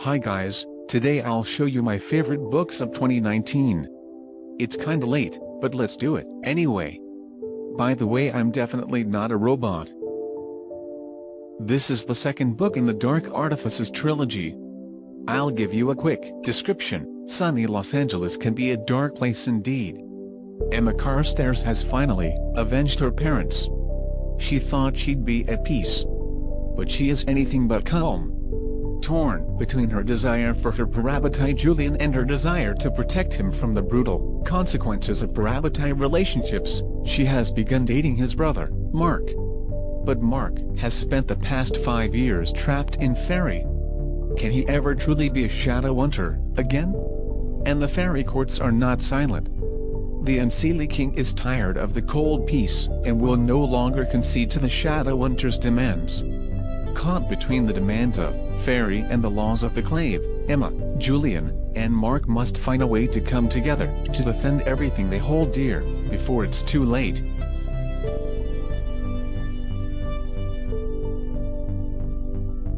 Hi guys, today I'll show you my favorite books of 2019. It's kinda late, but let's do it anyway. By the way, I'm definitely not a robot. This is the second book in the Dark Artifices trilogy. I'll give you a quick description. Sunny Los Angeles can be a dark place indeed. Emma Carstairs has finally avenged her parents. She thought she'd be at peace, but she is anything but calm. Torn between her desire for her parabatai Julian and her desire to protect him from the brutal consequences of parabatai relationships, she has begun dating his brother, Mark. But Mark has spent the past 5 years trapped in Fairy. Can he ever truly be a Shadow Hunter again? And the Fairy courts are not silent. The Unseelie King is tired of the cold peace and will no longer concede to the Shadow Hunter's demands. Caught between the demands of Fairy and the laws of the Clave, Emma, Julian, and Mark must find a way to come together to defend everything they hold dear before it's too late.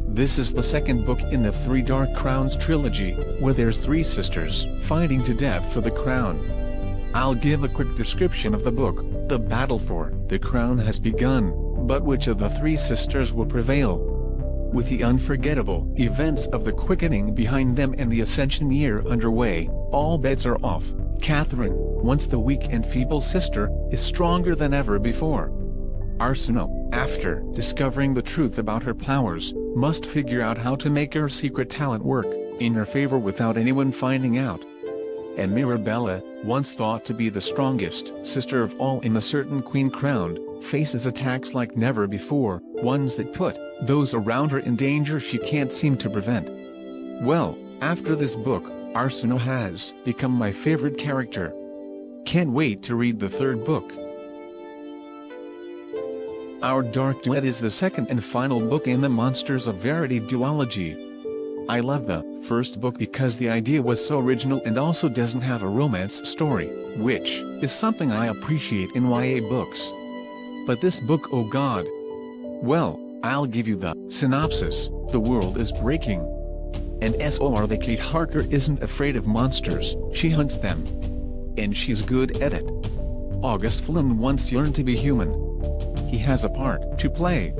This is the second book in the Three Dark Crowns trilogy, where there's 3 sisters fighting to death for the crown. I'll give a quick description of the book. The battle for the crown has begun, but which of the 3 sisters will prevail? With the unforgettable events of the Quickening behind them and the Ascension year underway, all bets are off. Catherine, once the weak and feeble sister, is stronger than ever before. Arsenal, after discovering the truth about her powers, must figure out how to make her secret talent work in her favor without anyone finding out. And Mirabella, once thought to be the strongest sister of all in the certain queen crowned, faces attacks like never before, ones that put those around her in danger she can't seem to prevent. Well, after this book, Arsenal has become my favorite character. Can't wait to read the 3rd book. Our Dark Duet is the second and final book in the Monsters of Verity duology. I love the first book because the idea was so original and also doesn't have a romance story, which is something I appreciate in YA books. But this book, oh god. Well, I'll give you the synopsis. The world is breaking. And the Kate Harker isn't afraid of monsters, she hunts them. And she's good at it. August Flynn once yearned to be human. He has a part to play.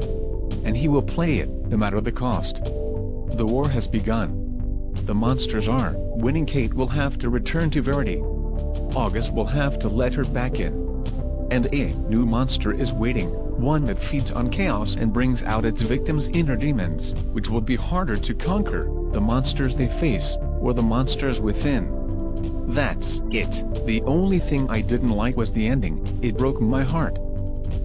And he will play it, no matter the cost. The war has begun. The monsters are winning. Kate will have to return to Verity. August will have to let her back in. And a new monster is waiting, one that feeds on chaos and brings out its victims' inner demons, which will be harder to conquer, the monsters they face, or the monsters within. That's it. The only thing I didn't like was the ending. It broke my heart.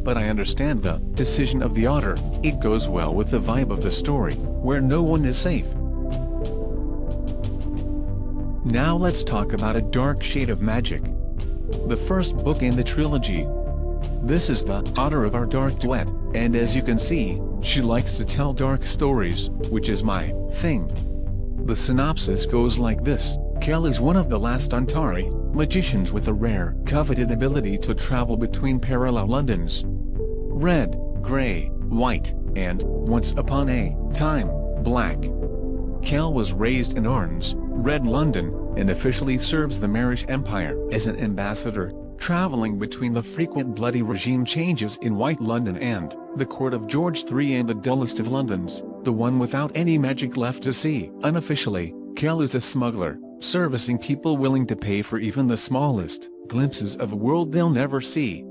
But I understand the decision of the author. It goes well with the vibe of the story, where no one is safe. Now let's talk about A Dark Shade of Magic, the first book in the trilogy. This is the author of our Dark Duet, and as you can see, she likes to tell dark stories, which is my thing. The synopsis goes like this. Kel is one of the last Antari magicians with a rare, coveted ability to travel between parallel Londons. Red, gray, white, and, once upon a time, black. Kel was raised in Arns, Red London, and officially serves the Marish Empire as an ambassador, traveling between the frequent bloody regime changes in White London and the court of George III and the dullest of Londons, the one without any magic left to see. Unofficially, Kel is a smuggler, servicing people willing to pay for even the smallest glimpses of a world they'll never see.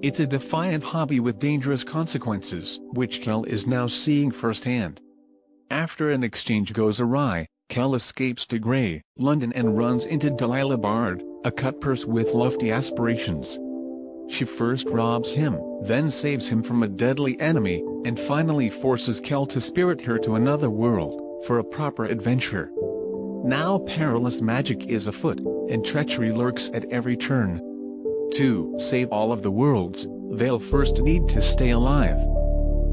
It's a defiant hobby with dangerous consequences, which Kel is now seeing firsthand. After an exchange goes awry, Kel escapes to Grey London and runs into Delilah Bard, a cutpurse with lofty aspirations. She first robs him, then saves him from a deadly enemy, and finally forces Kel to spirit her to another world, for a proper adventure. Now perilous magic is afoot, and treachery lurks at every turn. To save all of the worlds, they'll first need to stay alive.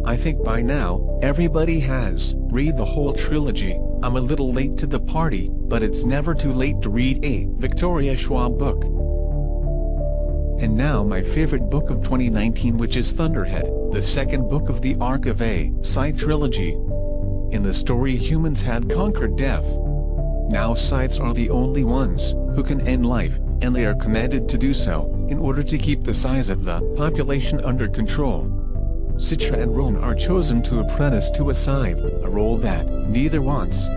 I think by now, everybody has read the whole trilogy. I'm a little late to the party, but it's never too late to read a Victoria Schwab book. And now my favorite book of 2019, which is Thunderhead, the second book of the Arc of a Scythe trilogy. In the story, humans had conquered death. Now scythes are the only ones who can end life, and they are commanded to do so, in order to keep the size of the population under control. Citra and Rowan are chosen to apprentice to a scythe, a role that neither wants.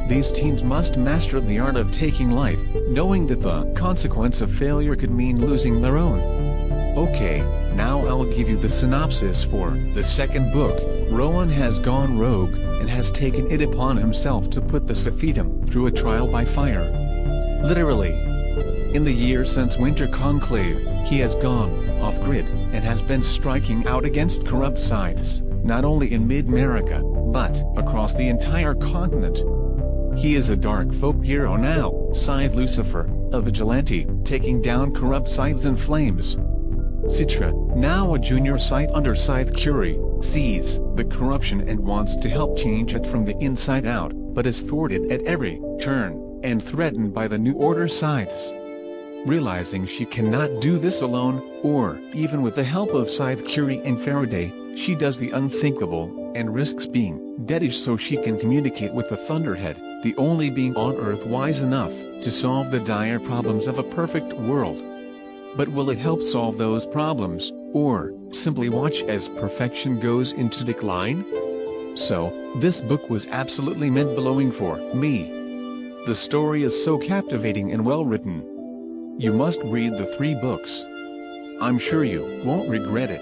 These teens must master the art of taking life, knowing that the consequence of failure could mean losing their own. Okay, now I'll give you the synopsis for the second book. Rowan has gone rogue, and has taken it upon himself to put the Sophitum through a trial by fire. Literally. In the years since Winter Conclave, he has gone off-grid, and has been striking out against corrupt scythes, not only in mid-America, but across the entire continent. He is a dark folk hero now, Scythe Lucifer, a vigilante, taking down corrupt scythes in flames. Citra, now a junior scythe under Scythe Curie, sees the corruption and wants to help change it from the inside out, but is thwarted at every turn, and threatened by the New Order scythes. Realizing she cannot do this alone, or even with the help of Scythe Curie and Faraday, she does the unthinkable, and risks being deadish so she can communicate with the Thunderhead, the only being on Earth wise enough to solve the dire problems of a perfect world. But will it help solve those problems, or simply watch as perfection goes into decline? So, this book was absolutely mind-blowing for me. The story is so captivating and well written. You must read the 3 books. I'm sure you won't regret it.